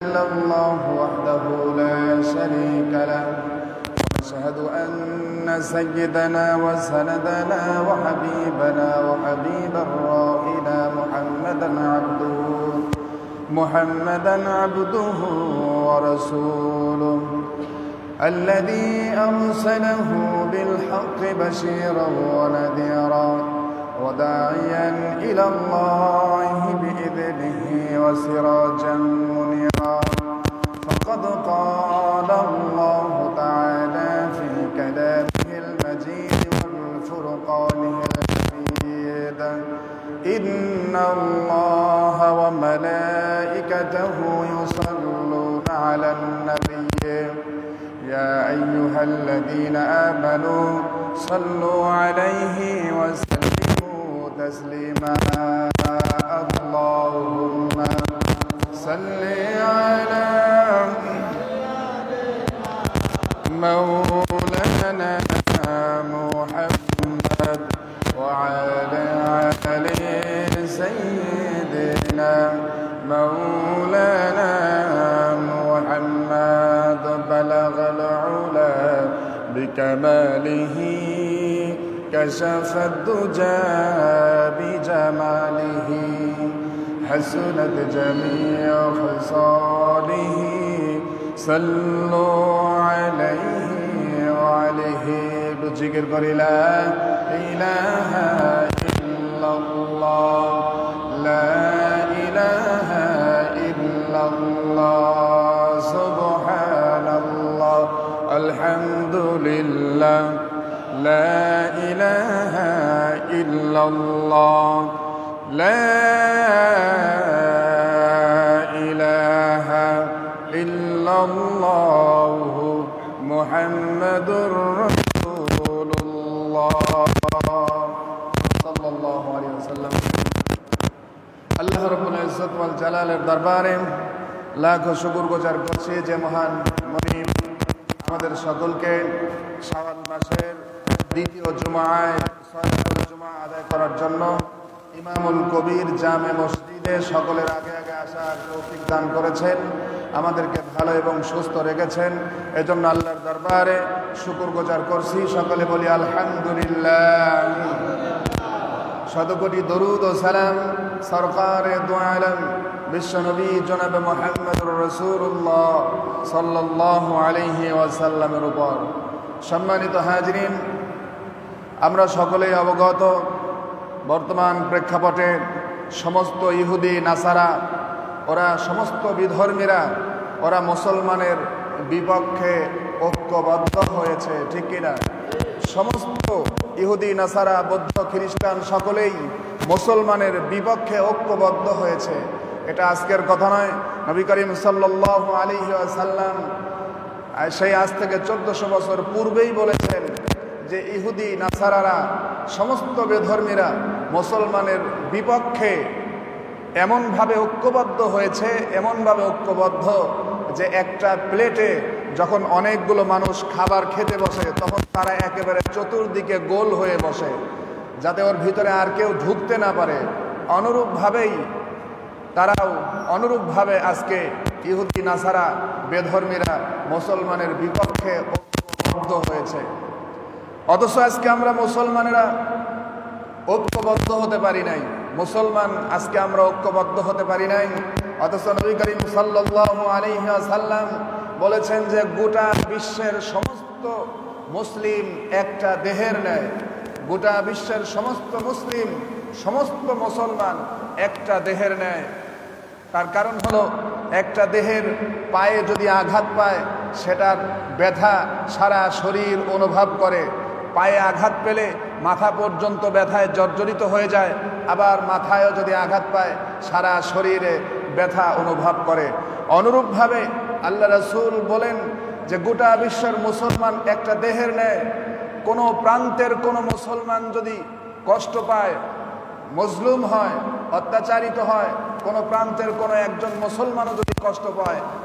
إلا الله وحده لا شريك له ونشهد أن سيدنا وسندنا وحبيبنا وحبيب أرواحنا محمدا عبده ورسوله الذي أرسله بالحق بشيرا ونذيرا وداعيا إلى الله بإذنه وسراجا منيرا فقد قال الله تعالى في كلامه المجيد والفرقانه الحميد إن الله وملائكته يصلون على النبي يا أيها الذين آمنوا صلوا عليه وسلموا تسليما اللهم صل على مولانا محمد وعلى آل سيدنا مولانا محمد بلغ العلا بكماله كشف الدجى بجماله حسنت جميع خصاله صلوا عليه وعليه بذكر لا إله إلا الله لا إله إلا الله سبحان الله الحمد لله لا إله إلا الله لا إله إلا الله محمد رسول الله صلى الله عليه وسلم আল্লাহ রাব্বুল ইজ্জত ওয়াল জালালের দরবারে লাখো শুকর গুজার করছি যে মহান মুনিব আমাদের সকলকে শাওয়াল মাসের দ্বিতীয় জুমায় সালাতুল জুমা আদায় করার জন্য ইমামুল কবির জামে মসজিদে সকলের আগে আগে আসার তৌফিক দান করেছেন, আমাদেরকে ভালো এবং সুস্থ রেখেছেন। এজন্য আল্লাহর দরবারে শুকর গুজার করছি। সকলে বলি আলহামদুলিল্লাহ। শতকোটি দরুদ ও সালাম সরকারে দু আলম বিশ্বনবী জনাবে মুহাম্মদুর রাসূলুল্লাহ সাল্লাল্লাহু আলাইহি ওয়াসাল্লামের উপর। সম্মানিত হাজরিন, আমরা সকলেই অবগত বর্তমান প্রেক্ষাপটে সমস্ত ইহুদি নাসারা, ওরা সমস্ত বিধর্মীরা ওরা মুসলমানের বিপক্ষে ঐক্যবদ্ধ হয়েছে, ঠিক কিনা? সমস্ত ইহুদি নাসারা বৌদ্ধ খ্রিস্টান সকলেই মুসলমানের বিপক্ষে ঐক্যবদ্ধ হয়েছে। এটা আজকের কথা নয়। নবী করিম সাল্লাল্লাহু আলাইহি ওয়াসাল্লাম সেই আজ থেকে 1400 বছর পূর্বেই বলেছেন যে ইহুদি নাসারারা সমস্ত বেধর্মীরা মুসলমানের বিপক্ষে এমনভাবে ঐক্যবদ্ধ হয়েছে, এমনভাবে ঐক্যবদ্ধ যে একটা প্লেটে যখন অনেকগুলো মানুষ খাবার খেতে বসে তখন তারা একেবারে চতুর্দিকে গোল হয়ে বসে যাতে ওর ভিতরে আর কেউ ঢুকতে না পারে। অনুরূপভাবে আজকে ইহুদি নাসারা বেধর্মীরা মুসলমানের বিপক্ষে ঐক্যবদ্ধ হয়েছে। অথচ আজকে আমরা মুসলমানেরা ঐক্যবদ্ধ হতে পারি নাই। আজকে আমরা ঐক্যবদ্ধ হতে পারি নাই। অথচ নবী করিম সাল্লাল্লাহু আলাইহি ওয়াসাল্লাম বলেছেন যে গোটা বিশ্বের সমস্ত মুসলিম একটা দেহের ন্যায়। গোটা বিশ্বের সমস্ত মুসলিম, সমস্ত মুসলমান একটা দেহের ন্যায়। তার কারণ হলো একটা দেহের পায়ে যদি আঘাত পায় সেটার ব্যথা সারা শরীর অনুভব করে। পায়ে আঘাত পেলে মাথা পর্যন্ত ব্যথায় জর্জরিত হয়ে যায়, আবার মাথায়ও যদি আঘাত পায় সারা শরীরে ব্যথা অনুভব করে। অনুরূপভাবে আল্লাহ রাসূল বলেন যে গোটা বিশ্বের মুসলমান একটা দেহের ন্যায়। কোনো প্রান্তের কোনো মুসলমান যদি কষ্ট পায়, মজলুম হয়, অত্যাচারিত হয়, কোনো প্রান্তের কোনো একজন মুসলমানও যদি কষ্ট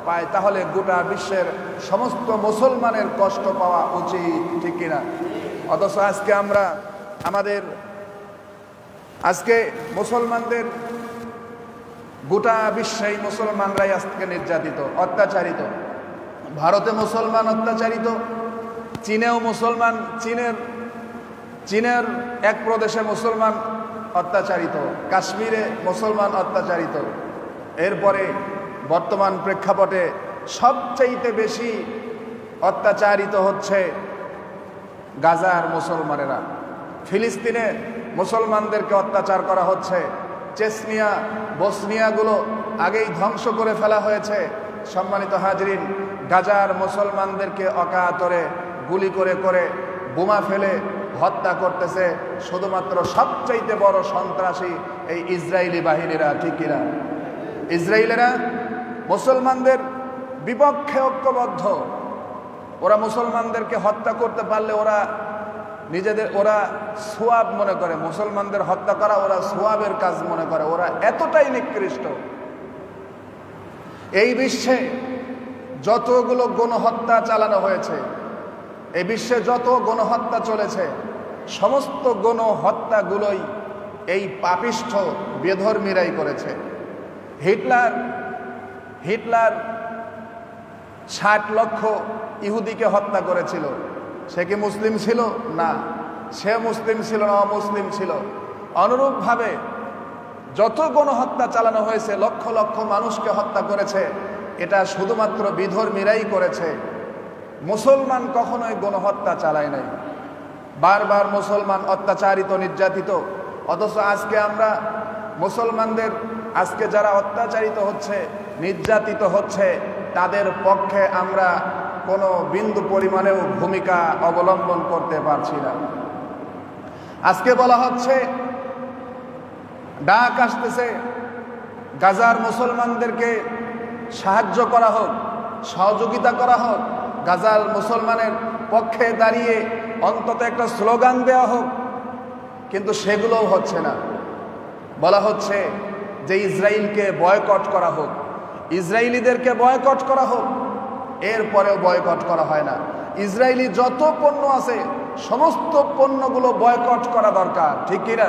পায় তাহলে গোটা বিশ্বের সমস্ত মুসলমানের কষ্ট পাওয়া উচিত, ঠিক কিনা? অথচ আজকে মুসলমানদের গোটা বিশ্বেই মুসলমানরাই আজকে নির্যাতিত, অত্যাচারিত। ভারতে মুসলমান অত্যাচারিত, চীনেও মুসলমান, চীনের এক প্রদেশে মুসলমান অত্যাচারিত, কাশ্মীরে মুসলমান অত্যাচারিত। এরপরে বর্তমান প্রেক্ষাপটে সবচাইতে বেশি অত্যাচারিত হচ্ছে গাজার মুসলমানেরা। ফিলিস্তিনে মুসলমানদেরকে অত্যাচার করা হচ্ছে। চেচনিয়া, বসনিয়াগুলো আগেই ধ্বংস করে ফেলা হয়েছে। সম্মানিত হাজরিন, গাজার মুসলমানদেরকে অকাতরে গুলি করে করে বোমা ফেলে হত্যা করতেছে শুধুমাত্র সবচাইতে বড় সন্ত্রাসী এই ইসরায়েলি বাহিনীরা, ঠিক কিনা? ইসরায়েলেরা মুসলমানদের বিপক্ষে ঐক্যবদ্ধ। ওরা মুসলমানদেরকে হত্যা করতে পারলে ওরা সোয়াব মনে করে, মুসলমানদের হত্যা করা ওরা সোয়াবের কাজ মনে করে। ওরা এতটাই নিকৃষ্ট। এই বিশ্বে যতগুলো গণহত্যা চালানো হয়েছে, এই বিশ্বে যত গণহত্যা চলেছে, সমস্ত গণহত্যাগুলোই এই পাপিষ্ঠ বেধর্মীরাই করেছে। হিটলার 60 লক্ষ ইহুদিকে হত্যা করেছিল। সে কি মুসলিম ছিল? না, সে মুসলিম ছিল না, অমুসলিম ছিল। অনুরূপভাবে যত গণহত্যা চালানো হয়েছে, লক্ষ লক্ষ মানুষকে হত্যা করেছে, এটা শুধুমাত্র বিধর্মীরাই করেছে। মুসলমান কখনোই গণহত্যা চালায় নাই। বারবার মুসলমান অত্যাচারিত, নির্যাতিত। অথচ আজকে আমরা মুসলমানদের, আজকে যারা অত্যাচারিত হচ্ছে, নির্যাতিত হচ্ছে, তাদের পক্ষে আমরা কোনো বিন্দু পরিমাণেও ভূমিকা অবলম্বন করতে পারছি না। আজকে বলা হচ্ছে, ডাক আসতেছে গাজার মুসলমানদেরকে সাহায্য করা হোক, সহযোগিতা করা হোক, গাজার মুসলমানের পক্ষে দাঁড়িয়ে অন্তত একটা স্লোগান দেওয়া হোক। কিন্তু সেগুলোও হচ্ছে না। বলা হচ্ছে যে ইসরায়েলকে বয়কট করা হোক, ইসরায়েলিদেরকে বয়কট করা হোক। এরপরেও বয়কট করা হয় না। ইসরায়েলি যত পণ্য আছে সমস্ত পণ্যগুলো বয়কট করা দরকার, ঠিক কিনা?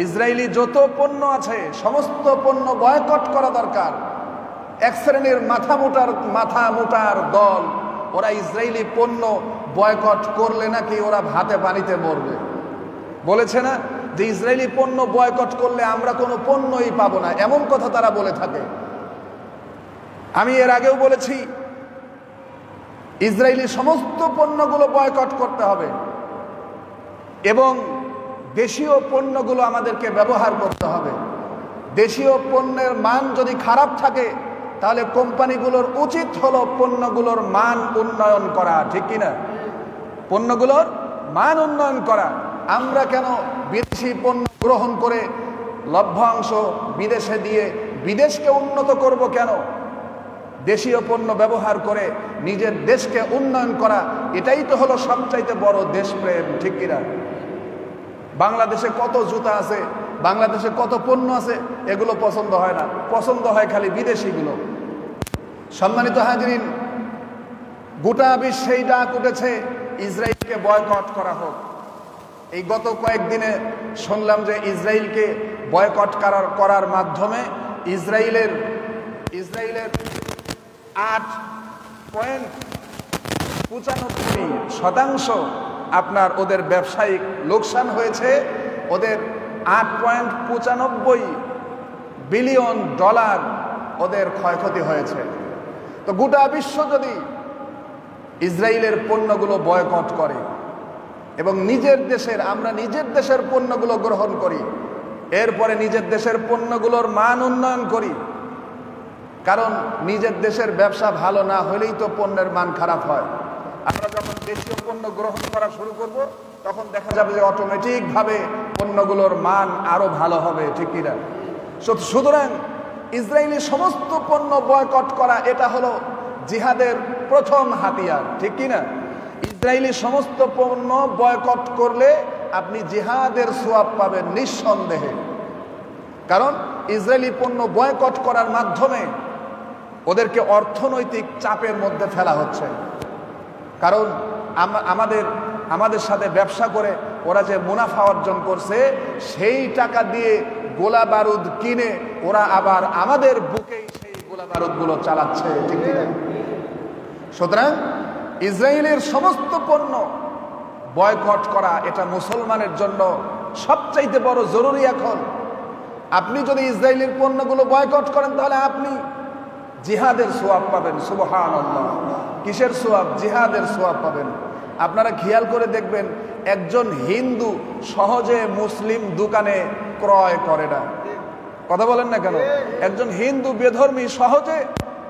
ইসরায়েলি যত পণ্য আছে সমস্ত পণ্য বয়কট করা দরকার। এক শ্রেণীর মাথা মোটার দল, ওরা ইসরায়েলি পণ্য বয়কট করলে নাকি ওরা ভাতে পানিতে মরবে। বলেছে না যে ইসরায়েলি পণ্য বয়কট করলে আমরা কোনো পণ্যই পাবো না, এমন কথা তারা বলে থাকে। আমি এর আগেও বলেছি, ইসরায়েলি সমস্ত পণ্যগুলো বয়কট করতে হবে এবং দেশীয় পণ্যগুলো আমাদেরকে ব্যবহার করতে হবে। দেশীয় পণ্যের মান যদি খারাপ থাকে তাহলে কোম্পানিগুলোর উচিত হলো পণ্যগুলোর মান উন্নয়ন করা, ঠিক কিনা? পণ্যগুলোর মান উন্নয়ন করা। আমরা কেন বিদেশি পণ্য গ্রহণ করে লভ্যাংশ বিদেশে দিয়ে বিদেশকে উন্নত করব কেন? দেশীয় পণ্য ব্যবহার করে নিজের দেশকে উন্নয়ন করা, এটাই তো হলো সবচাইতে বড় দেশপ্রেম, ঠিক কিনা? বাংলাদেশে কত জুতা আছে, বাংলাদেশে কত পণ্য আছে, এগুলো পছন্দ হয় না, পছন্দ হয় খালি বিদেশিগুলো। সম্মানিত হাজরিন, গোটা বিশ্বেই ডাক উঠেছে ইসরায়েলকে বয়কট করা হোক। এই গত কয়েকদিনে শুনলাম যে ইসরায়েলকে বয়কট করার মাধ্যমে ইসরায়েলের 8.95% আপনার ওদের ব্যবসায়িক লোকসান হয়েছে। ওদের 8.95 বিলিয়ন ডলার ওদের ক্ষয়ক্ষতি হয়েছে। তো গোটা বিশ্ব যদি ইসরায়েলের পণ্যগুলো বয়কট করে এবং আমরা নিজের দেশের পণ্যগুলো গ্রহণ করি, এরপরে নিজের দেশের পণ্যগুলোর মান উন্নয়ন করি, কারণ নিজের দেশের ব্যবসা ভালো না হলেই তো পণ্যের মান খারাপ হয়। আমরা যখন দেশীয় পণ্য গ্রহণ করা শুরু করব তখন দেখা যাবে যে অটোমেটিকভাবে পণ্যগুলোর মান আরো ভালো হবে, ঠিক কিনা? সুতরাং ইসরায়েলি সমস্ত পণ্য বয়কট করা, এটা হলো জিহাদের প্রথম হাতিয়ার, ঠিক কিনা? ইসরায়েলি সমস্ত পণ্য বয়কট করলে আপনি জিহাদের সোয়াব পাবেন নিঃসন্দেহে। কারণ ইসরায়েলি পণ্য বয়কট করার মাধ্যমে ওদেরকে অর্থনৈতিক চাপের মধ্যে ফেলা হচ্ছে। কারণ আমাদের সাথে ব্যবসা করে ওরা যে মুনাফা অর্জন করছে, সেই টাকা দিয়ে গোলা বারুদ কিনে ওরা আবার আমাদের বুকেই সেই গোলাবারুদগুলো চালাচ্ছে, ঠিক না? সুতরাং ইসরায়েলের সমস্ত পণ্য বয়কট করা এটা মুসলমানের জন্য সবচাইতে বড় জরুরি। এখন আপনি যদি ইসরায়েলের পণ্যগুলো বয়কট করেন তাহলে আপনি জিহাদের সোয়াব পাবেন। সুবহানাল্লাহ। কিসের সোয়াব? জিহাদের সোয়াব পাবেন। আপনারা খেয়াল করে দেখবেন, একজন হিন্দু সহজে মুসলিম দোকানে ক্রয় করে না। কথা বলেন না কেন? একজন হিন্দু বেধর্মী সহজে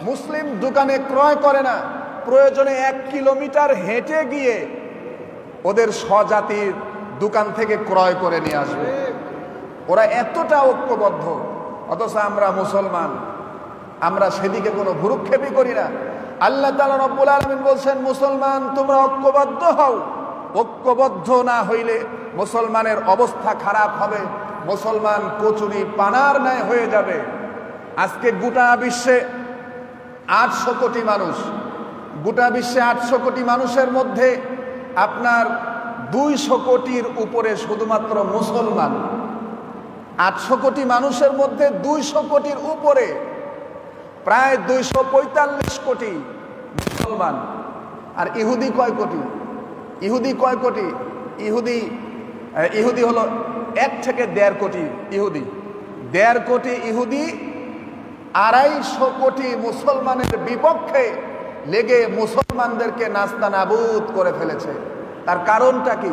মুসলিম দোকানে ক্রয় করে না। প্রয়োজনে 1 কিলোমিটার হেঁটে গিয়ে ওদের স্বজাতির দোকান থেকে ক্রয় করে নিয়ে আসবে। ওরা এতটা ঐক্যবদ্ধ, অথচ আমরা মুসলমান, আমরা সেদিকে কোনো ভ্রুক্ষেপই করি না। আল্লাহ তাআলা রব্বুল আলামিন বলছেন, মুসলমান তোমরা ঐক্যবদ্ধ হও। ঐক্যবদ্ধ না হইলে মুসলমানের অবস্থা খারাপ হবে, মুসলমান কচুরি পানার ন্যায় হয়ে যাবে। আজকে গোটা বিশ্বে 800 কোটি মানুষ, গোটা বিশ্বে 800 কোটি মানুষের মধ্যে আপনার 200 কোটির উপরে শুধুমাত্র মুসলমান। 800 কোটি মানুষের মধ্যে 200 কোটির উপরে প্রায় 245 কোটি মুসলমান। আর ইহুদি কয় কোটি? ইহুদি কয় কোটি? ইহুদি হলো 1 থেকে 1.5 কোটি ইহুদি। 1.5 কোটি ইহুদি 250 কোটি মুসলমানের বিপক্ষে লেগে মুসলমানদেরকে নাস্তানাবুদ করে ফেলেছে। তার কারণটা কি?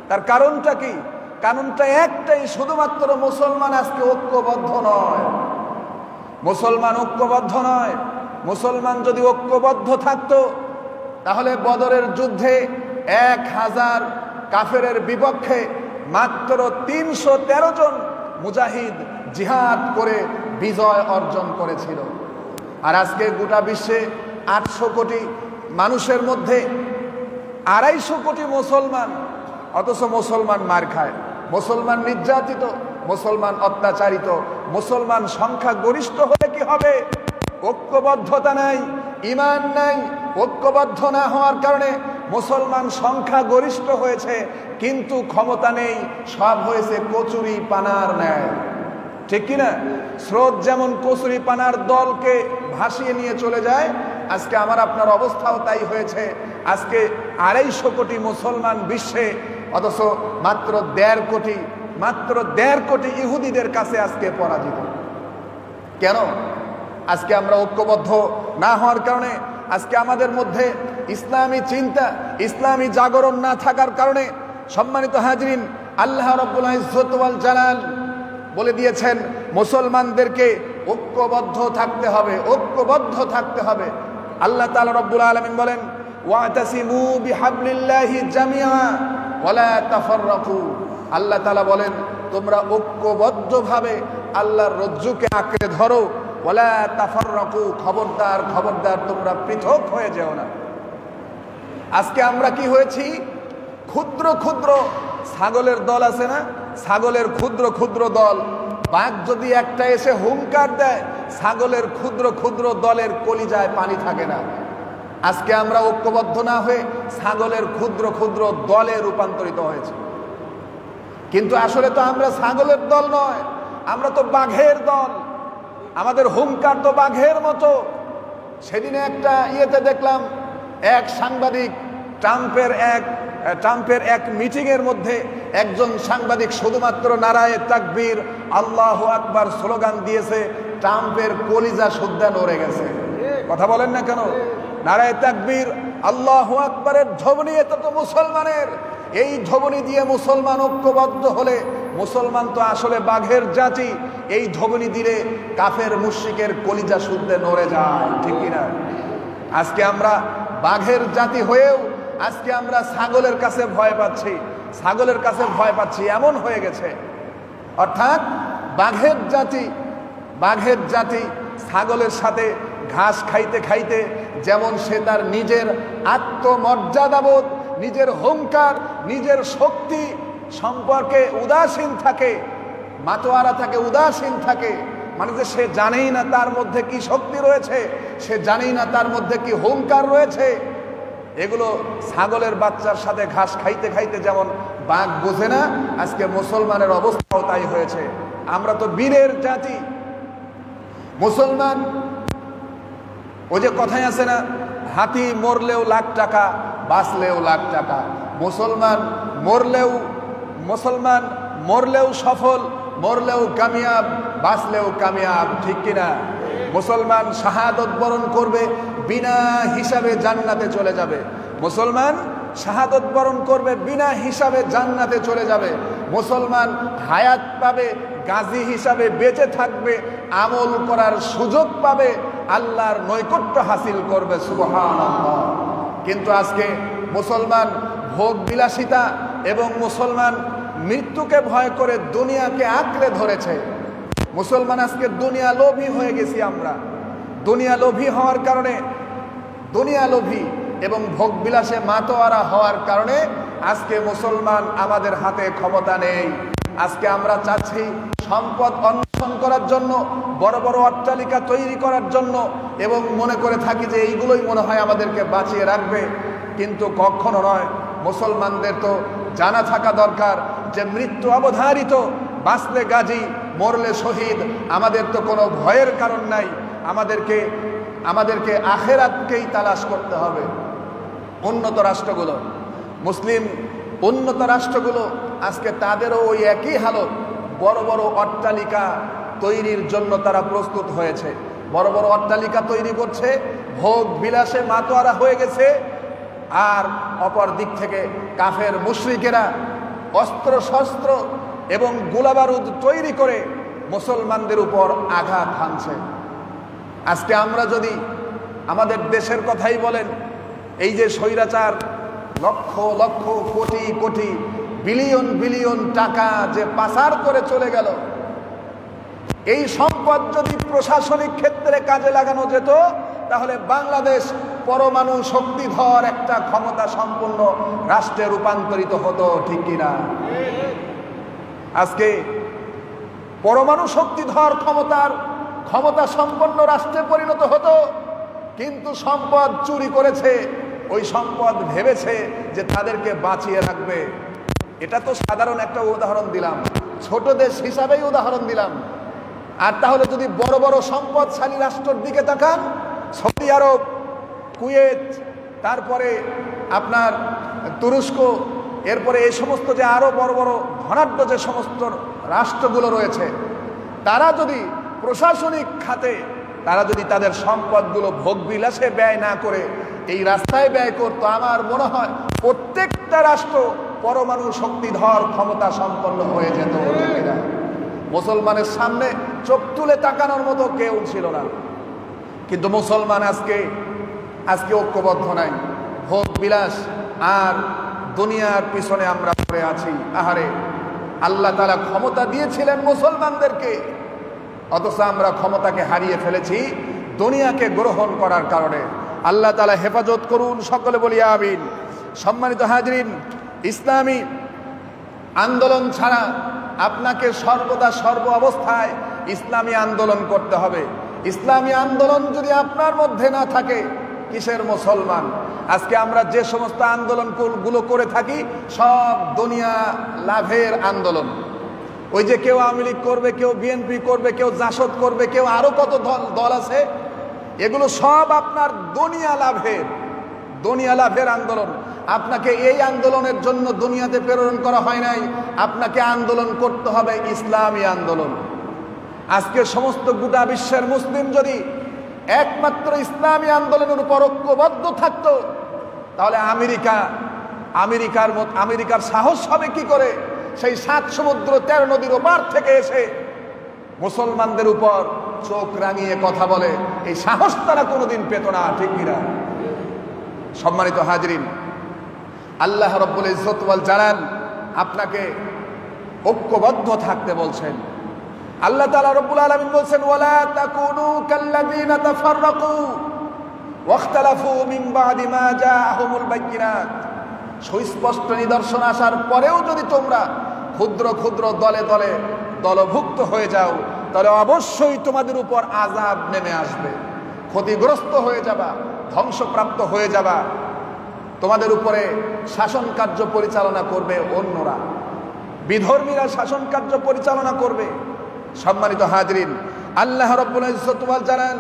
তার কারণটা কি? কারণটা একটাই, শুধুমাত্র মুসলমান আজকে ঐক্যবদ্ধ নয়। মুসলমান ঐক্যবদ্ধ নয়। মুসলমান যদি ঐক্যবদ্ধ থাকতো তাহলে বদরের যুদ্ধে 1000 কাফেরের বিপক্ষে মাত্র 313 জন মুজাহিদ জিহাদ করে বিজয় অর্জন করেছিল। আর আজকে গোটা বিশ্বে 800 কোটি মানুষের মধ্যে 250 কোটি মুসলমান, অথচ মুসলমান মার খায়, মুসলমান নির্যাতিত, মুসলমান অত্যাচারিত। মুসলমান সংখ্যা গরিষ্ঠ হলে কি হবে? ঐক্যবদ্ধতা নাই, ঈমান নাই। ঐক্যবদ্ধ না হওয়ার কারণে মুসলমান সংখ্যা গরিষ্ঠ হয়েছে, কিন্তু ক্ষমতা নেই। সব হয়েছে কচুরি পানার ন্যায়, ঠিক কিনা? স্রোত যেমন কচুরি পানার দলকে ভাসিয়ে নিয়ে চলে যায়, আজকে আমার আপনার অবস্থাও তাই হয়েছে। আজকে 250 কোটি মুসলমান বিশ্বে, অথচ মাত্র 1.5 কোটি ইহুদিদের কাছে আজকে পরাজিত। কেন? আজকে আমরা ঐক্যবদ্ধ না হওয়ার কারণে, আজকে আমাদের মধ্যে ইসলামী চিন্তা, ইসলামী জাগরণ না থাকার কারণে। সম্মানিত হাজরিন, আল্লাহ রাব্বুল ইজ্জত ওয়াল জালাল বলে দিয়েছেন মুসলমানদেরকে ঐক্যবদ্ধ থাকতে হবে, ঐক্যবদ্ধ থাকতে হবে। আল্লাহ তাআলা রব্বুল আলামিন বলেন, ওয়াতাসিমু বিহাবলিল্লাহি জামিআ ওয়ালা তাফাররাকু। আল্লাহ তাআলা বলেন, তোমরা ঐক্যবদ্ধভাবে আল্লাহর রজ্জুকে আঁকড়ে ধরো। ওয়ালা তাফাররাকু, খবরদার খবরদার তোমরা পৃথক হয়ে যেও না। আজকে আমরা কি হয়েছি? ক্ষুদ্র ক্ষুদ্র ছাগলের দল আছে না? ছাগলের ক্ষুদ্র ক্ষুদ্র দল। বাঘ যদি একটা এসে হুঙ্কার দেয়, ছাগলের ক্ষুদ্র ক্ষুদ্র দলের কলিজায় পানি থাকে না। আজকে আমরা ঐক্যবদ্ধ না হয়ে ছাগলের ক্ষুদ্র ক্ষুদ্র দলে রূপান্তরিত হয়েছে। কিন্তু আসলে তো আমরা ছাগলের দল নয়, আমরা তো বাঘের দল। আমাদের হুঙ্কার তো বাঘের মতো। সেদিনে একটা ইয়েতে দেখলাম, এক সাংবাদিক ট্রাম্পের এক মিটিংয়ের মধ্যে একজন সাংবাদিক শুধুমাত্র নারায়ে তাকবীর আল্লাহু আকবার স্লোগান দিয়েছে, ট্রাম্পের কলিজা সুদ্ধা নড়ে গেছে। কথা বলেন না কেন? নারায়ে তাকবীর আল্লাহু আকবারের ধ্বনি, এটা তো মুসলমানের। এই ধ্বনি দিয়ে মুসলমান ঐক্যবদ্ধ হলে, মুসলমান তো আসলে বাঘের জাতি, এই ধ্বনি দিলে কাফের মুশরিকের কলিজা শুদ্ধে নড়ে যায়, ঠিক কিনা? আজকে আমরা বাঘের জাতি হয়েও আজকে আমরা ছাগলের কাছে ভয় পাচ্ছি, ছাগলের কাছে ভয় পাচ্ছি, এমন হয়ে গেছে। অর্থাৎ বাঘের জাতি ছাগলের সাথে ঘাস খাইতে খাইতে যেমন সে তার নিজের আত্মমর্যাদাবোধ, নিজের হুঙ্কার, নিজের শক্তি সম্পর্কে উদাসীন থাকে, মাতোয়ারা থাকে, উদাসীন থাকে। মানে যে সে জানেই না তার মধ্যে কি শক্তি রয়েছে, সে জানেই না তার মধ্যে কি হুঙ্কার রয়েছে। এগুলো ছাগলের বাচ্চার সাথে ঘাস খাইতে খাইতে যেমন বাঘ বোঝে না, আজকে মুসলমানের অবস্থাও তাই হয়েছে। আমরা তো বীরের জাতি, মুসলমান, ওই যে কথাই আছে না, হাতি মরলেও লাখ টাকা, বাঁচলেও লাখ টাকা। মুসলমান মরলেও সফল, মরলেও কামিয়াব, বাঁচলেও কামিয়াব, ঠিক কিনা? মুসলমান শাহাদত বরণ করবে, বিনা হিসাবে জান্নাতে চলে যাবে। মুসলমান শাহাদত বরণ করবে, বিনা হিসাবে জান্নাতে চলে যাবে। মুসলমান হায়াত পাবে, গাজী হিসাবে বেঁচে থাকবে, আমল করার সুযোগ পাবে, আল্লাহর নৈকট্য হাসিল করবে। সুবহানাল্লাহ। কিন্তু আজকে মুসলমান ভোগ বিলাসিতা এবং মুসলমান মৃত্যুকে ভয় করে দুনিয়াকে আঁকড়ে ধরেছে। মুসলমান আজকে দুনিয়া লোভী হয়ে গেছি আমরা। দুনিয়া লোভী হওয়ার কারণে, দুনিয়া লোভী এবং ভোগ বিলাসে মাতোয়ারা হওয়ার কারণে আজকে মুসলমান আমাদের হাতে ক্ষমতা নেই। আজকে আমরা চাচ্ছি সম্পদ অন্বেষণ করার জন্য, বড় বড় অট্টালিকা তৈরি করার জন্য, এবং মনে করে থাকি যে এইগুলোই মনে হয় আমাদেরকে বাঁচিয়ে রাখবে। কিন্তু কখনো নয়। মুসলমানদের তো জানা থাকা দরকার যে মৃত্যু অবধারিত, বাঁচলে গাজী, মরলে শহীদ। আমাদের তো কোনো ভয়ের কারণ নাই। আমাদেরকে আখেরাতকেই তালাশ করতে হবে। উন্নত রাষ্ট্রগুলো, মুসলিম উন্নত রাষ্ট্রগুলো আজকে তাদেরও ওই একই হালত। বড় বড় অট্টালিকা তৈরির জন্য তারা প্রস্তুত হয়েছে, বড় বড় অট্টালিকা তৈরি করছে, ভোগ বিলাসে মাতোয়ারা হয়ে গেছে। আর অপর দিক থেকে কাফের মুশরিকেরা অস্ত্র শস্ত্র এবং গোলাবারুদ তৈরি করে মুসলমানদের উপর আঘাত হানছে। আজকে আমরা যদি আমাদের দেশের কথাই বলেন, এই যে স্বৈরাচার লক্ষ লক্ষ কোটি কোটি বিলিয়ন বিলিয়ন টাকা যে পাচার করে চলে গেল, এই সম্পদ যদি প্রশাসনিক ক্ষেত্রে কাজে লাগানো যেত, তাহলে বাংলাদেশ পরমাণু শক্তিধর একটা ক্ষমতা সম্পন্ন রাষ্ট্রে রূপান্তরিত হতো, ঠিক কিনা? আজকে পরমাণু শক্তিধর ক্ষমতা সম্পন্ন রাষ্ট্রে পরিণত হতো। কিন্তু সম্পদ চুরি করেছে, ওই সম্পদ ভেবেছে যে তাদেরকে বাঁচিয়ে রাখবে। এটা তো সাধারণ একটা উদাহরণ দিলাম, ছোট দেশ হিসাবেই উদাহরণ দিলাম। আর তাহলে যদি বড় বড় সম্পদশালী রাষ্ট্রের দিকে তাকান, সৌদি আরব, কুয়েত, তারপরে আপনার তুরস্ক, এরপরে এই সমস্ত যে আরো বড় বড় ধনাঢ্য যে সমস্ত রাষ্ট্রগুলো রয়েছে, তারা যদি প্রশাসনিক খাতে তারা যদি তাদের সম্পদগুলো ভোগবিলাসে ব্যয় না করে এই রাস্তায় ব্যয় করতো, আমার মনে হয় প্রত্যেকটা রাষ্ট্র পরমাণু শক্তিধর ক্ষমতা সম্পন্ন হয়ে যেত। মুসলমানের সামনে চোখ তুলে তাকানোর মতো কেউ ছিল না। কিন্তু মুসলমান আজকে ঐক্যবদ্ধ নাই। ভোগ বিলাস আর দুনিয়ার পিছনে আমরা পড়ে আছি। আহারে, আল্লাহ তাআলা ক্ষমতা দিয়েছিলেন মুসলমানদেরকে, অথচ আমরা ক্ষমতাকে হারিয়ে ফেলেছি দুনিয়াকে গ্রহণ করার কারণে। আল্লাহ তাআলা হেফাজত করুন, সকলে বলি আমিন। সম্মানিত হাজরিন, ইসলামী আন্দোলন ছাড়া আপনাকে সর্বদা সর্ব অবস্থায় ইসলামী আন্দোলন করতে হবে। ইসলামী আন্দোলন যদি আপনার মধ্যে না থাকে, কিসের মুসলমান? আজকে আমরা যে সমস্ত আন্দোলনগুলো করে থাকি সব দুনিয়া লাভের আন্দোলন। ওই যে কেউ আওয়ামী লীগ করবে, কেউ বিএনপি করবে, কেউ জাসদ করবে, কেউ আরো কত দল আছে, এগুলো সব আপনার দুনিয়া লাভের আন্দোলন। আপনাকে এই আন্দোলনের জন্য দুনিয়াতে প্রেরণ করা হয় নাই, আপনাকে আন্দোলন করতে হবে ইসলামী আন্দোলন। আজকে সমস্ত গোটা বিশ্বের মুসলিম যদি একমাত্র ইসলামী আন্দোলনের উপর ঐক্যবদ্ধ থাকতো, তাহলে আমেরিকার সাহস হবে কি করে সেই 7 সমুদ্র 13 নদীর ওপার থেকে এসে মুসলমানদের উপর চোখ রাঙিয়ে কথা বলে? এই সাহস তারা কোনোদিন পেত না, ঠিক কিনা? সম্মানিত হাজরিন, আল্লাহ রাব্বুল ইজ্জত ওয়াল জালাল আপনাকে ঐক্যবদ্ধ থাকতে বলছেন। আল্লাহ তাআলা রব্বুল আলামিন বলছেন, ওয়ালা তাকুনু কাল্লাযীনা তাফাররাকু ওয়াখতালাফু মিন বা'দি মা জাআহুমুল বায়িনাত। সুস্পষ্ট নিদর্শন আসার পরেও যদি তোমরা ক্ষুদ্র ক্ষুদ্র দলে দলে দলভুক্ত হয়ে যাও, তাহলে অবশ্যই তোমাদের উপর আযাব নেমে আসবে, ক্ষতিগ্রস্ত হয়ে যাবা, ধ্বংসপ্রাপ্ত হয়ে যাবা। তোমাদের উপরে শাসন কার্য পরিচালনা করবে অন্যরা, বিধর্মীরা শাসন কার্য পরিচালনা করবে। সম্মানিত হাজরিন, আল্লাহ রাব্বুল ইজ্জত ওয়াল জালাল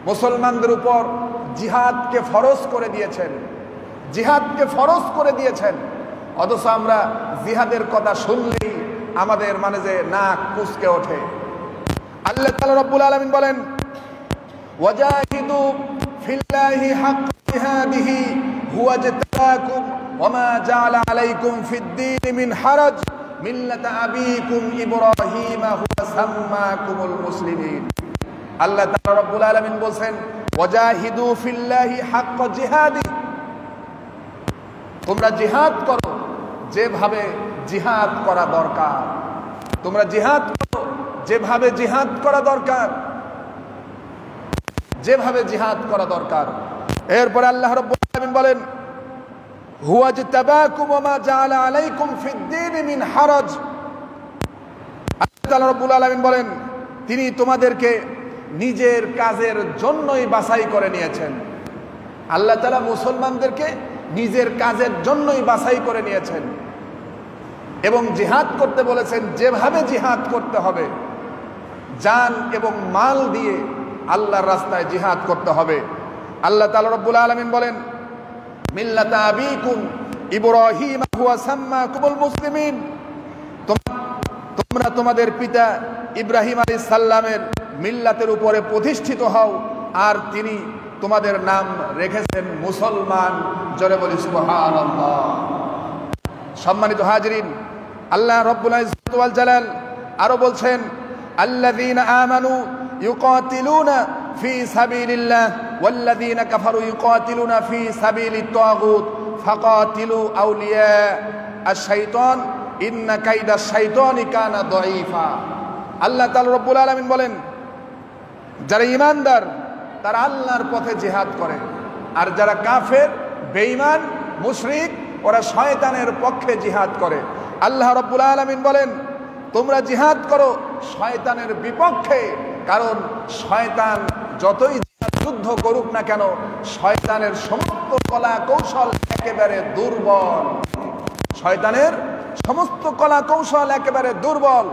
মুসলমানদের উপর জিহাদকে ফরজ করে দিয়েছেন, জিহাদকে ফরজ করে দিয়েছেন। অথচ আমরা জিহাদের কথা শুনলেই আমাদের মানে যে নাক কুঁচকে ওঠে। আল্লাহ তাআলা রব্বুল আলামিন বলেন, ওয়াজাহিদু ফিল্লাহি হাক্কা জিহাদিহি হুয়া ইজতাবাকুম ওয়া মা জাআলা আলাইকুম ফিদ-দীন মিন হারাজ মিল্লাতা আবিকুম ইব্রাহিম হুয়া সাম্মাকুমুল মুসলিমিন। আল্লাহ তাআলা রব্বুল আলামিন বলেন, ওয়াজাহিদু ফিল্লাহি হাক্কা জিহাদি, তোমরা জিহাদ করো যেভাবে জিহাদ করা দরকার, তোমরা জিহাদ করো যেভাবে জিহাদ করা দরকার, যেভাবে জিহাদ করা দরকার। এরপর আল্লাহ রাব্বুল আলামিন বলেন, হুয়া ইজতাবাকুম ওয়া মা জাআলা আলাইকুম ফিদ-দীন মিন হারাজ। আল্লাহ তাআলা রাব্বুল আলামিন বলেন, তিনি তোমাদেরকে নিজের কাজের জন্যই বাছাই করে নিয়েছেন। আল্লাহ তাআলা মুসলমানদেরকে নিজের কাজের জন্যই বাছাই করে নিয়েছেন এবং জিহাদ করতে বলেছেন যেভাবে জিহাদ করতে হবে, জান এবং মাল দিয়ে আল্লাহর রাস্তায় জিহাদ করতে হবে। আল্লাহ তাআলা রব্বুল আলামিন বলেন, মিল্লাতা আবিকুম ইব্রাহিম হুয়া সাম্মাকুমুল মুসলিমিন, তোমরা তোমাদের পিতা ইব্রাহিম আলাইহিস সালামের মিল্লাতের উপরে প্রতিষ্ঠিত হও আর তিনি তোমাদের নাম রেখেছেন মুসলমান। জোরে বলি সুবহানাল্লাহ। সম্মানিত হাজিরিন, আল্লাহ রাব্বুল ইজ্জত ওয়াল জালাল আরো বলছেন, আল্লাযীনা আমানু ইউকাতিলুনা ফি সাবিলিল্লাহ ওয়াল্লাযীনা কাফারু ইউকাতিলুনা ফি সাবিলিত তাগুত ফাকাতিলু আউলিয়া আশ-শাইতান ইন্না কাইদাশ শাইতানি কানা দাঈফা। আল্লাহ তাআলা রব্বুল আলামিন বলেন, যারা ঈমানদার তারা আল্লাহর পথে জিহাদ করে, আর যারা কাফের বেঈমান মুশরিক ওরা শয়তানের পক্ষে জিহাদ করে। আল্লাহ রাব্বুল আলামিন বলেন, তোমরা জিহাদ করো শয়তানের বিপক্ষে, কারণ শয়তান যতই যুদ্ধ করুক না কেন শয়তানের সমস্ত কলা কৌশল একেবারে দুর্বল, শয়তানের সমস্ত কলা কৌশল একেবারে দুর্বল।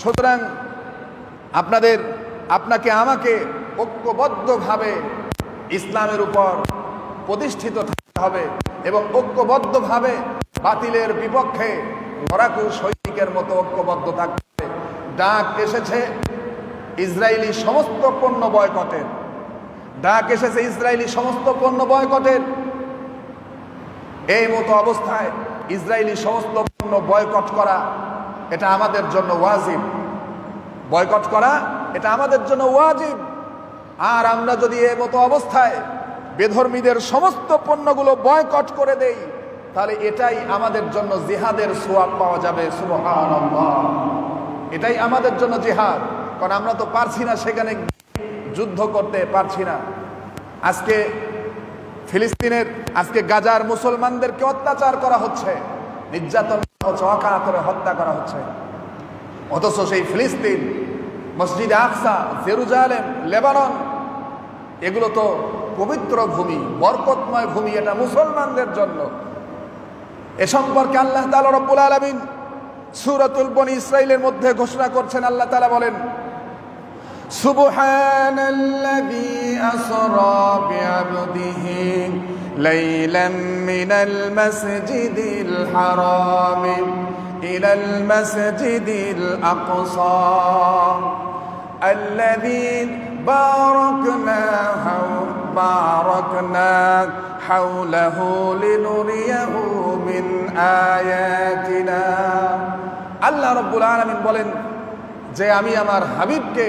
সুতরাং আপনাকে আমাকে ঐক্যবদ্ধভাবে ইসলামের উপর প্রতিষ্ঠিত থাকতে হবে এবং ঐক্যবদ্ধভাবে বাতিলের বিপক্ষে লড়াকু সৈনিকের মতো ঐক্যবদ্ধ থাকতে হবে। ডাক এসেছে ইসরায়েলি সমস্ত পণ্য বয়কটের, ডাক এসেছে ইসরায়েলি সমস্ত পণ্য বয়কটের। এই মতো অবস্থায় ইসরায়েলি সমস্ত পণ্য বয়কট করা এটা আমাদের জন্য ওয়াজিব, বয়কট করা এটা আমাদের জন্য ওয়াজিব। আর আমরা যদি এই মতো অবস্থায় বেধর্মীদের সমস্ত পণ্যগুলো বয়কট করে দেই তাহলে এটাই আমাদের জন্য জিহাদের সওয়াব পাওয়া যাবে। সুবহানাল্লাহ, এটাই আমাদের জন্য জিহাদ। কারণ আমরা তো পারছি না, সেখানে যুদ্ধ করতে পারছি না। আজকে ফিলিস্তিনের, আজকে গাজার মুসলমানদেরকে অত্যাচার করা হচ্ছে, নির্যাতন করা হচ্ছে, অকাতরে হত্যা করা হচ্ছে। অথচ সেই ফিলিস্তিন, মসজিদে আকসা, জেরুজালেম, লেবানন এগুলো তো পবিত্র ভূমি, বরকতময় ভূমি, এটা মুসলমানদের জন্য। এ সম্পর্কে আল্লাহ তাআলা রব্বুল আলামিন সূরাতুল বনী ইসরাঈলের মধ্যে ঘোষণা করছেন। আল্লাহ তাআলা বলেন, সুবহানাল্লাযী আসরা বিআবদিহি লাইলাম মিনাল মাসজিদিল হারাম ইলাল মাসজিদিল আকসা আল্লাযী বারাকনা হাওলাহু লিনুরিয়াহু মিন আয়াতিনা। আল্লাহ রাব্বুল আলামিন বলেন যে আমি আমার হাবিবকে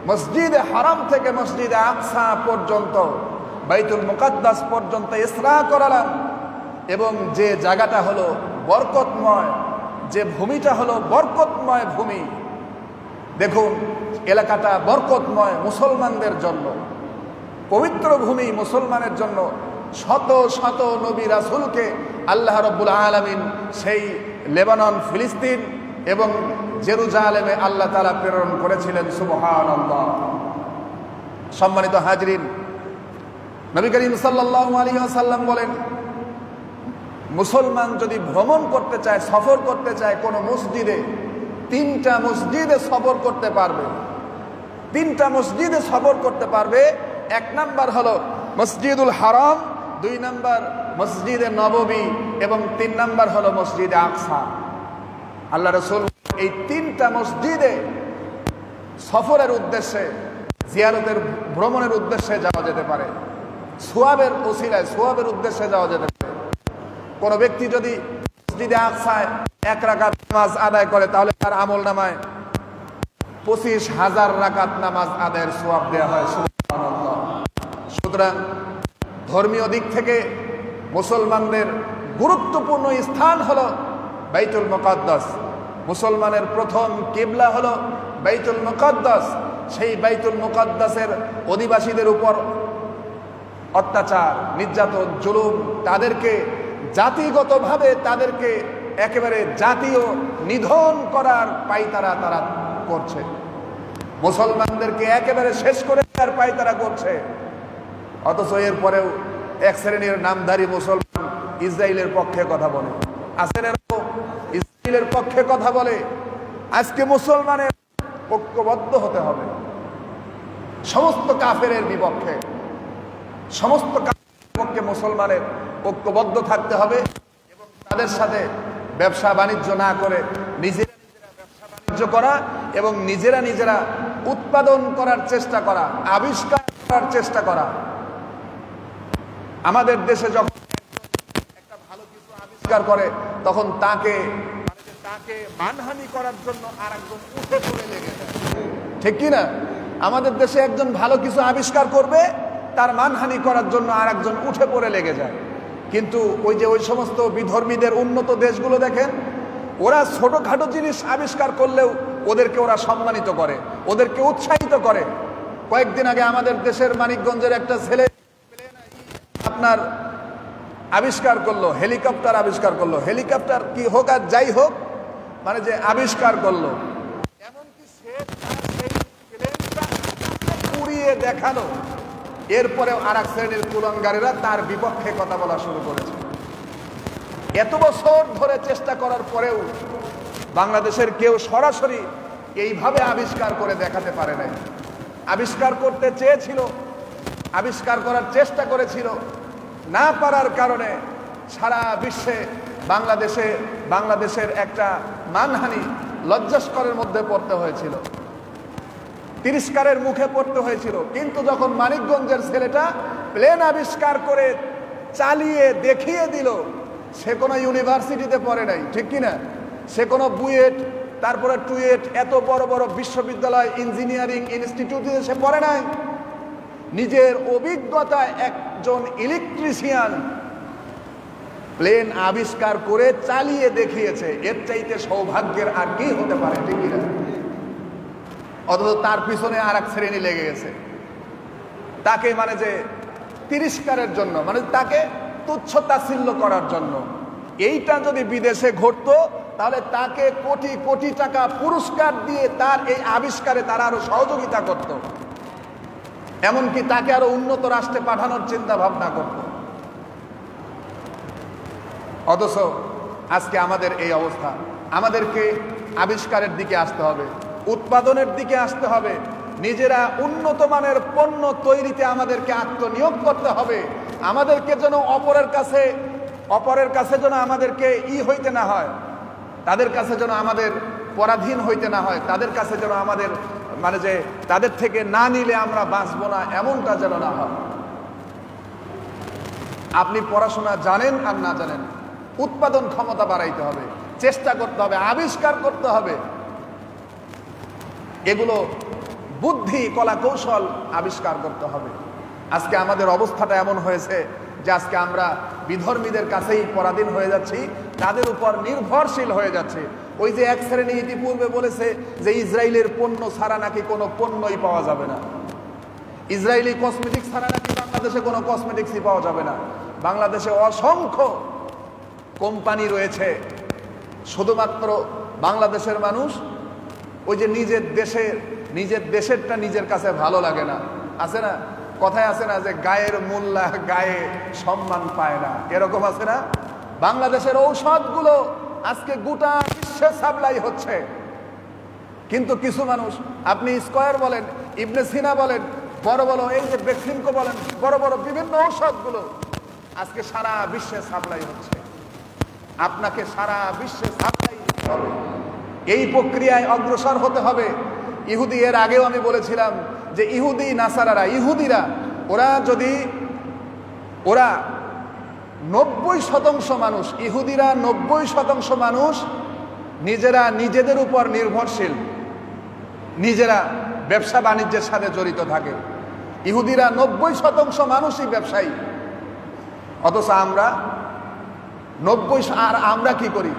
মসজিদে হারাম থেকে মসজিদে আকসা পর্যন্ত, বাইতুল মুকাদ্দাস পর্যন্ত ইসরা করালাম, এবং যে জায়গাটা হলো বরকতময়, যে ভূমিটা হলো বরকতময় ভূমি। দেখুন, এলাকাটা বরকতময় মুসলমানদের জন্য, পবিত্র ভূমি মুসলমানের জন্য। শত শত নবী রাসূলকে আল্লাহ রাব্বুল আলামিন সেই লেবানন, ফিলিস্তিন এবং জেরুজালেমে আল্লাহ তাআলা প্রেরণ করেছিলেন। সুবহানাল্লাহ। সম্মানিত হাজরিন, নবী করিম সাল্লাল্লাহু আলাইহি ওয়াসাল্লাম বলেন, মুসলমান যদি ভ্রমণ করতে চায়, সফর করতে চায় কোনো মসজিদে, 3টা মসজিদে সফর করতে পারবে। তিনটা মসজিদে সফর করতে পারবে। এক নাম্বার হলো মসজিদুল হারাম, 2 নাম্বার মসজিদে নববী এবং 3 নাম্বার হলো মসজিদে আকসা। আল্লাহ রাসূল এই 3টা মসজিদে সফরের উদ্দেশ্যে, জিয়ারতের ভ্রমণের উদ্দেশ্যে যাওয়া যেতে পারে, সোয়াবের ওসিলায় সোয়াবের উদ্দেশ্যে যাওয়া যেতে পারে। কোন ব্যক্তি যদি মসজিদে আকসায় 1 রাকাত নামাজ আদায় করে তাহলে তার আমল নামায় 25,000 রাকাত নামাজ আদায়ের সোয়াব দেওয়া হয়। সুবহানাল্লাহ। সুতরাং ধর্মীয় দিক থেকে মুসলমানদের গুরুত্বপূর্ণ স্থান হলো বাইতুল মুকাদ্দাস। মুসলমানের প্রথম কিবলা হলো বাইতুল মুকাদ্দাস। সেই বাইতুল মুকাদ্দাসের অধিবাসীদের উপর অত্যাচার, নির্যাতন, জুলুম, তাদেরকে জাতিগতভাবে তাদেরকে একেবারে জাতীয় নিধন করার পায়তারা তারা করছে। মুসলমানদেরকে একেবারে শেষ করে দেওয়ার পায়তারা করছে। অথচ এর পরেও এক শ্রেণীর নামধারী মুসলমান ইসরায়েলের পক্ষে কথা বলে, আছেন এরকম, ইসরায়েলের পক্ষে কথা বলে। আজকে মুসলমানের ঐক্যবদ্ধ হতে হবে, সমস্ত কাফেরের বিপক্ষে, সমস্ত কাফেরের বিপক্ষে মুসলমানের ঐক্যবদ্ধ থাকতে হবে এবং তাদের সাথে ব্যবসা বাণিজ্য না করে নিজেরা নিজেরা ব্যবসা বাণিজ্য করা এবং নিজেরা নিজেরা উৎপাদন করার চেষ্টা করা, আবিষ্কার করার চেষ্টা করা। আমাদের দেশে যখন একটা ভালো কিছু আবিষ্কার করে তখন তাকে মানহানি করার জন্য আর একজন উঠে পড়ে লেগে যায়, ঠিক কিনা? আমাদের দেশে একজন ভালো কিছু আবিষ্কার করবে, তার মানহানি করার জন্য আর একজন উঠে পড়ে লেগে যায়। কিন্তু ওই সমস্ত বিধর্মীদের উন্নত দেশগুলো দেখেন, ওরা ছোটখাটো জিনিস আবিষ্কার করলেও ওদেরকে ওরা সম্মানিত করে, ওদেরকে উৎসাহিত করে। কয়েকদিন আগে আমাদের দেশের মানিকগঞ্জের একটা ছেলে আপনার আবিষ্কার করলো, হেলিকপ্টার আবিষ্কার করলো। হেলিকপ্টার কি হোক আর যাই হোক, মানে যে আবিষ্কার করলো, এমনকি সে সেই প্লেনটা উড়িয়ে দেখালো। এরপরেও আর এক শ্রেণীর কুলাঙ্গারেরা তার বিপক্ষে কথা বলা শুরু করেছে। এত বছর ধরে চেষ্টা করার পরেও বাংলাদেশের কেউ সরাসরি এইভাবে আবিষ্কার করে দেখাতে পারে নাই। আবিষ্কার করতে চেয়েছিল, আবিষ্কার করার চেষ্টা করেছিল, না পারার কারণে সারা বিশ্বে বাংলাদেশের একটা মানহানি, লজ্জাস্করের মধ্যে পড়তে হয়েছিল, তিরস্কারের মুখে পড়তে হয়েছিল। কিন্তু যখন মানিকগঞ্জের ছেলেটা প্লেন আবিষ্কার করে চালিয়ে দেখিয়ে দিল, সে কোনো ইউনিভার্সিটিতে পড়ে নাই, ঠিক কিনা? সে কোনো বুয়েট, তারপরে টুয়েট, এত বড় বড় বিশ্ববিদ্যালয়, ইঞ্জিনিয়ারিং ইনস্টিটিউটে সে পড়ে নাই। নিজের অভিজ্ঞতায় একজন ইলেকট্রিশিয়ান প্লেন আবিষ্কার করে চালিয়ে দেখিয়েছে। এর চাইতে সৌভাগ্যের আর কি হতে পারে, ঠিক কিনা? অথচ তার পিছনে আর এক শ্রেণী লেগে গেছে, তাকে মানে যে তিরস্কারের জন্য, মানে তাকে তুচ্ছ তাচ্ছিল্য করার জন্য। এইটা যদি বিদেশে ঘটতো তাহলে তাকে কোটি কোটি টাকা পুরস্কার দিয়ে তার এই আবিষ্কারে তারা আরো সহযোগিতা করত, এমনকি তাকে আরো উন্নত রাষ্ট্রে পাঠানোর চিন্তা ভাবনা করত। অথচ আজকে আমাদের এই অবস্থা। আমাদেরকে আবিষ্কারের দিকে আসতে হবে, উৎপাদনের দিকে আসতে হবে, নিজেরা উন্নত মানের পণ্য তৈরিতে আমাদেরকে আত্মনিয়োগ করতে হবে। আমাদেরকে যেন অপরের কাছে যেন আমাদেরকে হইতে না হয়, তাদের কাছে যেন আমাদের পরাধীন হইতে না হয়, তাদের কাছে যেন আমাদের মানে যে তাদের থেকে না নিলে আমরা বাঁচবো না, এমনটা যেন না হয়। আপনি পড়াশোনা জানেন আর না জানেন, উৎপাদন ক্ষমতা বাড়াইতে হবে, চেষ্টা করতে হবে, আবিষ্কার করতে হবে। এগুলো বুদ্ধি, কলা কৌশল আবিষ্কার করতে হবে। আজকে আমাদের অবস্থাটা এমন হয়েছে যে আজকে আমরা বিধর্মীদের কাছেই পরাধীন হয়ে যাচ্ছি, তাদের উপর নির্ভরশীল হয়ে যাচ্ছে। ওই যে এক শ্রেণী ইতিপূর্বে বলেছে যে ইসরায়েলের পণ্য ছাড়া নাকি কোনো পণ্যই পাওয়া যাবে না, ইসরায়েলি কসমেটিক্স ছাড়া নাকি বাংলাদেশে কোনো কসমেটিক্সই পাওয়া যাবে না। বাংলাদেশে অসংখ্য কোম্পানি রয়েছে, শুধুমাত্র বাংলাদেশের মানুষ ওই যে নিজের দেশেরটা নিজের কাছে ভালো লাগে না, আছে না? কথায় আছে না যে গায়ের মোল্লা গায়ে সম্মান পায় না, এরকম আছে না? বাংলাদেশের ঔষধগুলো আজকে গোটা বিশ্বে সাপ্লাই হচ্ছে, কিন্তু কিছু মানুষ, আপনি স্কয়ার বলেন, ইবনে সিনা বলেন, বড় বড় এই যে বেক্সিমকো বলেন, বড় বড় বিভিন্ন ঔষধগুলো আজকে সারা বিশ্বে সাপ্লাই হচ্ছে। আপনাকে সারা বিশ্বে সাপ্লাই দিতে হবে, এই প্রক্রিয়ায় অগ্রসর হতে হবে। ইহুদি, এর আগেও আমি বলেছিলাম যে ইহুদি নাসারারা, ইহুদিরা ওরা 90% মানুষ, ইহুদিরা 90% মানুষ নিজেরা নিজেদের উপর নির্ভরশীল, নিজেরা ব্যবসা বাণিজ্যের সাথে জড়িত থাকে। ইহুদিরা 90% মানুষই ব্যবসায়ী, অথচ আমরা 90, আর আমরা কি করি?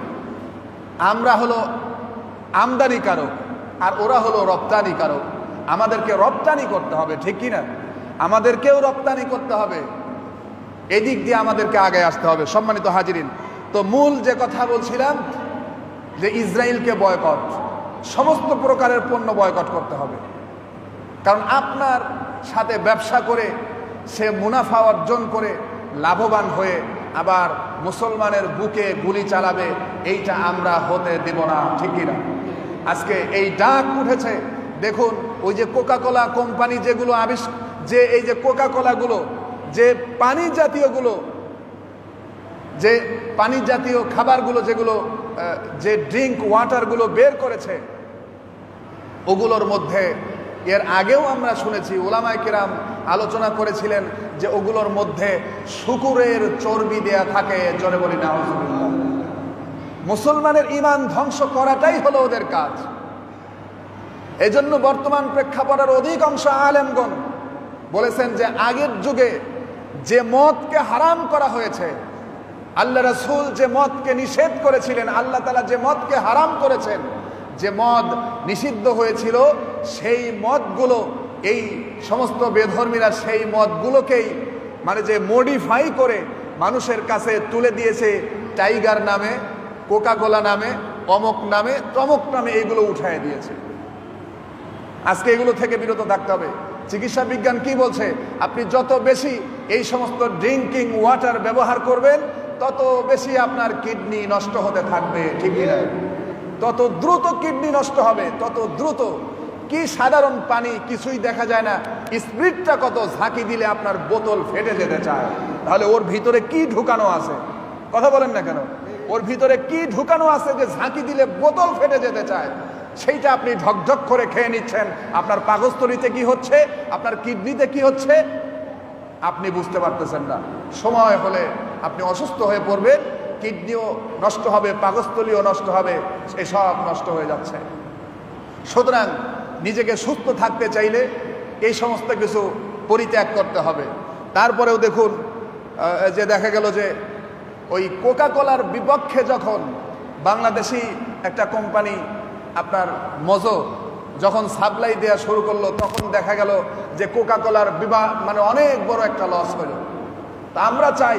আমরা হলো আমদানিকারক আর ওরা হলো রপ্তানিকারক। আমাদেরকে রপ্তানি করতে হবে, ঠিক কিনা? আমাদেরকেও রপ্তানি করতে হবে, এদিক দিয়ে আমাদেরকে আগে আসতে হবে। সম্মানিত হাজিরিন, তো মূল যে কথা বলছিলাম যে ইসরায়েলকে বয়কট, সমস্ত প্রকারের পণ্য বয়কট করতে হবে। কারণ আপনার সাথে ব্যবসা করে সে মুনাফা অর্জন করে লাভবান হয়ে আবার মুসলমানের বুকে গুলি চালাবে, এইটা আমরা হতে দেব না, ঠিক কিনা? আজকে এই ডাক উঠেছে। দেখুন, ওই যে কোকাকোলা কোম্পানি যেগুলো যে এই যে কোকাকোলাগুলো, যে পানি জাতীয়গুলো, যে পানি জাতীয় খাবারগুলো, যেগুলো যে ড্রিঙ্ক ওয়াটারগুলো বের করেছে, ওগুলোর মধ্যে এর আগেও আমরা শুনেছি, ওলামায়ে কেরাম আলোচনা করেছিলেন যে ওগুলোর মধ্যে শূকরের চর্বি দেয়া থাকে। জোরে বলি নাউজুবিল্লাহ। মুসলমানের ঈমান ধ্বংস করাটাই হলো ওদের কাজ। এজন্য বর্তমান প্রেক্ষাপটের অধিকাংশ আলেমগণ বলেছেন যে আগের যুগে যে মদকে হারাম করা হয়েছে, আল্লাহ রাসূল যে মদকে নিষেধ করেছিলেন, আল্লাহ তাআলা যে মদকে হারাম করেছেন, যে মদ নিষিদ্ধ হয়েছিল, সেই মদগুলো এই সমস্ত বেধর্মীরা সেই মদগুলোকেই মানে যে মডিফাই করে মানুষের কাছে তুলে দিয়েছে, টাইগার নামে, কোকাকোলা নামে, অমুক নামে, তমুক নামে, এইগুলো উঠায় দিয়েছে। আজকে এগুলো থেকে বিরত থাকতে হবে। চিকিৎসা বিজ্ঞান কি বলছে? আপনি যত বেশি এই সমস্ত ড্রিঙ্কিং ওয়াটার ব্যবহার করবেন, তত বেশি আপনার কিডনি নষ্ট হতে থাকবে, ঠিক কিনা? তত দ্রুত কিডনি নষ্ট হবে, তত দ্রুত। কি সাধারণ পানি, কিছুই দেখা যায় না, স্পিরিটটা কত, ঝাঁকি দিলে আপনার বোতল ফেটে যেতে চায়। তাহলে ওর ভিতরে কি ঢুকানো আছে? কথা বলেন না কেন? ওর ভিতরে কি ঢুকানো আছে যে ঝাঁকি দিলে বোতল ফেটে যেতে চায়? সেইটা আপনি ঢকঢক করে খেয়ে নিচ্ছেন। আপনার পাকস্থলীতে কি হচ্ছে, আপনার কিডনিতে কি হচ্ছে, আপনি বুঝতে পারতেছেন না। সময় হলে আপনি অসুস্থ হয়ে পড়বেন, কিডনিও নষ্ট হবে, পাকস্থলীও নষ্ট হবে, এসব নষ্ট হয়ে যাচ্ছে। সুতরাং নিজেকে সুস্থ থাকতে চাইলে এই সমস্ত কিছু পরিত্যাগ করতে হবে। তারপরেও দেখুন যে দেখা গেল যে ওই কোকাকোলার বিপক্ষে যখন বাংলাদেশি একটা কোম্পানি আপনার মজো যখন সাপ্লাই দেওয়া শুরু করলো, তখন দেখা গেল যে কোকাকোলার মানে অনেক বড় একটা লস হলো। তা আমরা চাই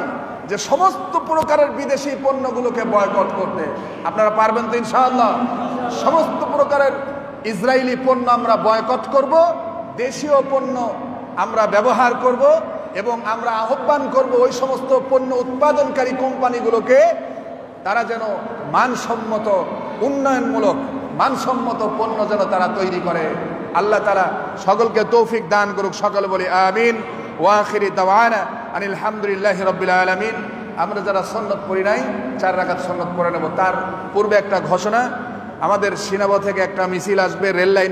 যে সমস্ত প্রকারের বিদেশি পণ্যগুলোকে বয়কট করতে। আপনারা পারবেন তো ইনশাআল্লাহ? সমস্ত প্রকারের ইসরায়েলি পণ্য আমরা বয়কট করব, দেশীয় পণ্য আমরা ব্যবহার করব, এবং আমরা আহ্বান করব ওই সমস্ত পণ্য উৎপাদনকারী কোম্পানিগুলোকে তারা যেন মানসম্মত, উন্নয়নমূলক, মানসম্মত পণ্য যেন তারা তৈরি করে। আল্লাহ তাআলা সকলকে তৌফিক দান করুক। সকলে বলি আমিন। ওয়া আখিরি দাওয়ানা আনিল হামদুলিল্লাহি রাব্বিল আলামিন। আমরা যারা সুন্নাত পড়ি নাই, 4 রাকাত সুন্নাত পড়ে নেব। তার পূর্বে একটা ঘোষণা, আমাদের সিনাবা থেকে একটা মিছিল আসবে রেল লাইন